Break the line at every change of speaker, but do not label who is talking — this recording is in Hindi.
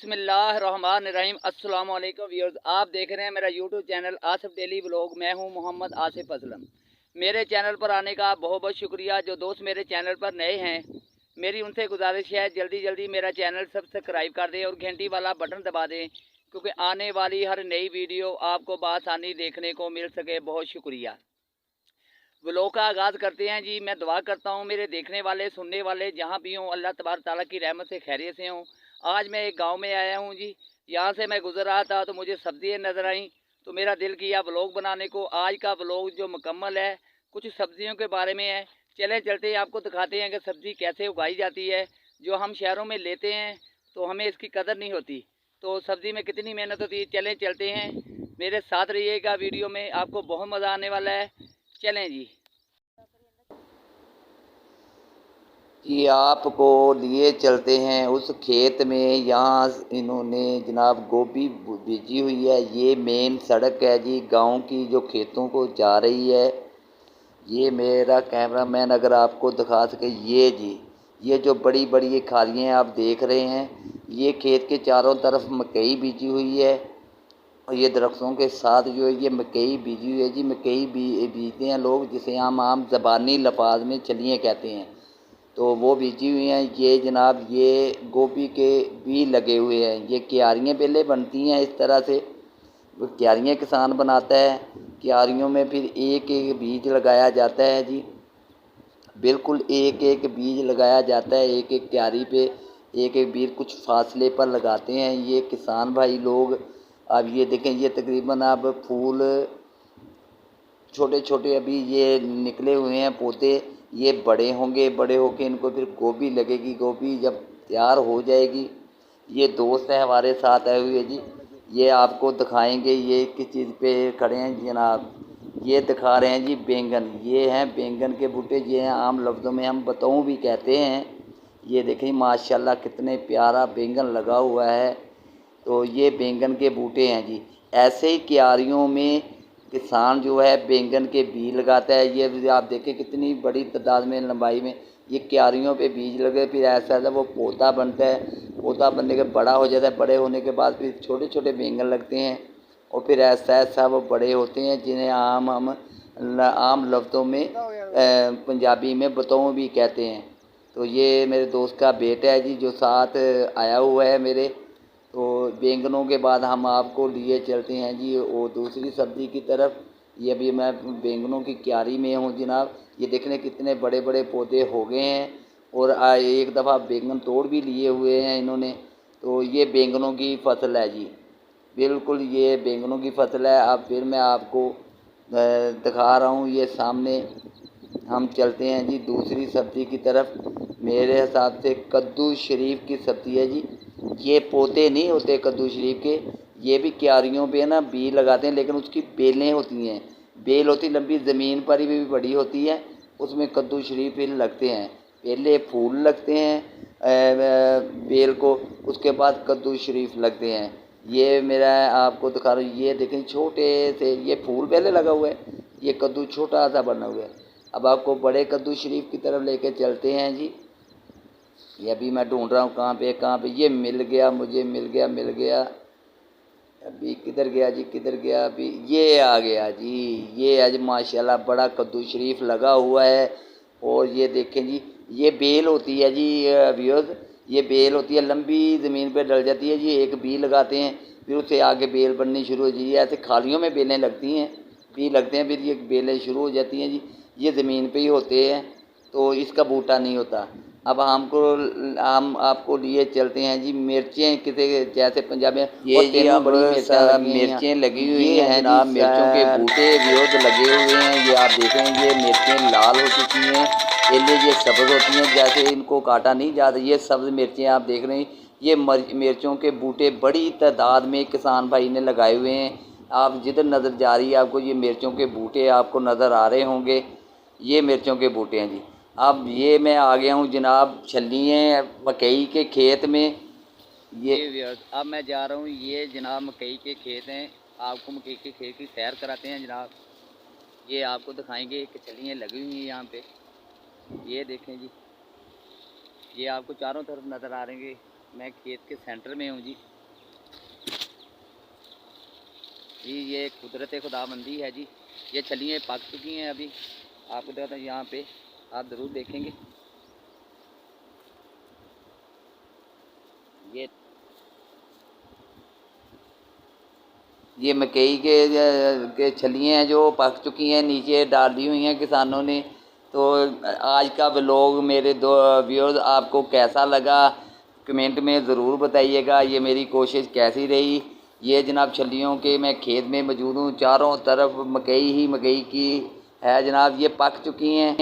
बिस्मिल्लाहिर्रहमानिर्रहीम। अस्सलाम वालेकुम व्यूअर्स, आप देख रहे हैं मेरा YouTube channel Asif daily vlog. मैं हूं मोहम्मद आसिफ असलम। मेरे चैनल पर आने का बहुत बहुत शुक्रिया। जो दोस्त मेरे चैनल पर नए हैं, मेरी उनसे गुजारिश है जल्दी जल्दी मेरा चैनल सब्सक्राइब कर दें और घंटी वाला बटन दबा दें, क्योंकि आने वाली हर नई वीडियो आपको बआसानी देखने को मिल सके। बहुत शुक्रिया। व्लॉग का आगाज़ करते हैं जी। मैं दुआ करता हूँ मेरे देखने वाले सुनने वाले जहाँ भी हों, अल्लाह तबारक ताला की रहमत से खैरियत से हों। आज मैं एक गांव में आया हूँ जी। यहाँ से मैं गुजर रहा था तो मुझे सब्जियाँ नज़र आईं, तो मेरा दिल किया व्लॉग बनाने को। आज का व्लॉग जो मुकम्मल है कुछ सब्जियों के बारे में है। चले चलते आपको दिखाते हैं कि सब्ज़ी कैसे उगाई जाती है। जो हम शहरों में लेते हैं तो हमें इसकी कदर नहीं होती, तो सब्ज़ी में कितनी मेहनत होती है। चलें चलते हैं, मेरे साथ रहिएगा। वीडियो में आपको बहुत मज़ा आने वाला है। चलें जी।
कि आपको लिए चलते हैं उस खेत में। यहाँ इन्होंने जनाब गोभी बीजी हुई है। ये मेन सड़क है जी गांव की जो खेतों को जा रही है। ये मेरा कैमरामैन अगर आपको दिखा सके, ये जी ये जो बड़ी बड़ी ये खालियाँ आप देख रहे हैं, ये खेत के चारों तरफ मकई बीजी हुई है। और ये दरख्तों के साथ जो है ये मकई बीजी हुई है जी। मकई बीजते हैं लोग, जिसे हम आम ज़बानी लफाज में चलिए कहते हैं, तो वो बीजी हुई हैं। ये जनाब ये गोभी के भी लगे हुए हैं। ये क्यारियाँ पहले बनती हैं इस तरह से, वो क्यारियाँ किसान बनाता है। क्यारियों में फिर एक एक बीज लगाया जाता है जी। बिल्कुल एक एक बीज लगाया जाता है, एक एक क्यारी पे एक एक बीज कुछ फासले पर लगाते हैं ये किसान भाई लोग। अब ये देखें, ये तकरीबन अब फूल छोटे छोटे अभी ये निकले हुए हैं पौधे। ये बड़े होंगे, बड़े होके इनको फिर गोभी लगेगी। गोभी जब तैयार हो जाएगी, ये दोस्त है हमारे साथ आए हुए जी, ये आपको दिखाएंगे। ये किस चीज़ पे खड़े हैं जनाब, ये दिखा रहे हैं जी बैंगन। ये हैं बैंगन के बूटे, ये हैं आम लफ्ज़ों में हम बताऊँ भी कहते हैं। ये देखें माशाल्लाह कितने प्यारा बैंगन लगा हुआ है। तो ये बैंगन के बूटे हैं जी। ऐसे ही क्यारियों में किसान जो है बैंगन के बीज लगाता है। ये भी आप देखें कितनी बड़ी तादाद में, लंबाई में ये क्यारियों पे बीज लगे, फिर ऐसा ऐसा वो पौधा बनता है। पौधा बनने के बड़ा हो जाता है, बड़े होने के बाद फिर छोटे छोटे बैंगन लगते हैं, और फिर ऐसा ऐसा वो बड़े होते हैं, जिन्हें आम लफ्ज़ों में पंजाबी में बताऊँ भी कहते हैं। तो ये मेरे दोस्त का बेटा है जी जो साथ आया हुआ है मेरे। तो बैंगनों के बाद हम आपको लिए चलते हैं जी वो दूसरी सब्ज़ी की तरफ। ये अभी मैं बैंगनों की क्यारी में हूँ जनाब। ये देखने कितने बड़े बड़े पौधे हो गए हैं, और एक दफ़ा बैंगन तोड़ भी लिए हुए हैं इन्होंने। तो ये बैंगनों की फसल है जी, बिल्कुल ये बैंगनों की फसल है। अब फिर मैं आपको दिखा रहा हूँ। ये सामने हम चलते हैं जी दूसरी सब्ज़ी की तरफ। मेरे हिसाब से कद्दू शरीफ की सब्ज़ी है जी। ये पौधे नहीं होते कद्दू शरीफ के, ये भी क्यारियों पे ना बीज लगाते हैं, लेकिन उसकी बेलें होती हैं। बेल होती लंबी, ज़मीन पर ही भी बड़ी होती है, उसमें कद्दू शरीफ भी लगते हैं। पहले फूल लगते हैं बेल को, उसके बाद कद्दू शरीफ लगते हैं। ये मेरा आपको दिखा रहा हूँ, ये देखें छोटे से ये फूल पहले लगा हुआ है, ये कद्दू छोटा सा बना हुआ है। अब आपको बड़े कद्दू शरीफ की तरफ लेके चलते हैं जी। ये अभी मैं ढूंढ रहा हूँ कहाँ पे ये मिल गया मुझे, मिल गया। अभी किधर गया जी, किधर गया अभी, ये आ गया जी। ये आज माशाल्लाह बड़ा कद्दू शरीफ लगा हुआ है। और ये देखें जी, ये बेल होती है जी व्यूअर्स, ये बेल होती है लंबी, ज़मीन पे डल जाती है जी। एक बी लगाते हैं, फिर उससे आगे बेल बननी शुरू हो जाती है। ऐसे खालियों में बेलें लगती हैं, बी लगते हैं, फिर ये बेलें शुरू हो जाती हैं जी। ये ज़मीन पे ही होते हैं, तो इसका बूटा नहीं होता। अब हम आपको लिए चलते हैं जी मिर्चें, किसे जैसे पंजाबी में
ये जी अब
बड़ी मिर्चें लगी हुई हैं जनाब। मिर्चों के बूटे विरोध लगे हुए हैं। ये आप देखें ये मिर्चें लाल हो चुकी हैं, पहले ये सब्ज़ होती हैं, जैसे इनको काटा नहीं जाता। ये सब्ज़ मिर्चें आप देख रहे हैं, ये मिर्चों के बूटे बड़ी तादाद में किसान भाई ने लगाए हुए हैं। आप जिधर नज़र जा रही है आपको ये मिर्चों के बूटे आपको नज़र आ रहे होंगे। ये मिर्चों के बूटे हैं जी। अब ये मैं आ गया हूँ जनाब छलिए मकई के खेत में।
ये अब मैं जा रहा हूँ, ये जनाब मकई के खेत हैं। आपको मकई के खेत की सैर कराते हैं जनाब। ये आपको दिखाएंगे कि छलियाँ लगी हुई हैं यहाँ पे। ये देखें जी, ये आपको चारों तरफ नज़र आ रहे हैं। मैं खेत के सेंटर में हूँ जी। ये कुदरत खुदाबंदी है जी। ये छलियाँ पक चुकी हैं अभी, आपको दिखाता हूँ यहाँ पे, आप ज़रूर देखेंगे।
ये मकई के छलियाँ हैं जो पक चुकी हैं, नीचे डाल दी हुई हैं किसानों ने। तो आज का व्लॉग मेरे दो व्यूअर्स आपको कैसा लगा कमेंट में ज़रूर बताइएगा। ये मेरी कोशिश कैसी रही। ये जनाब छलियों के मैं खेत में मौजूद हूँ, चारों तरफ मकई ही मकई की है जनाब। ये पक चुकी हैं।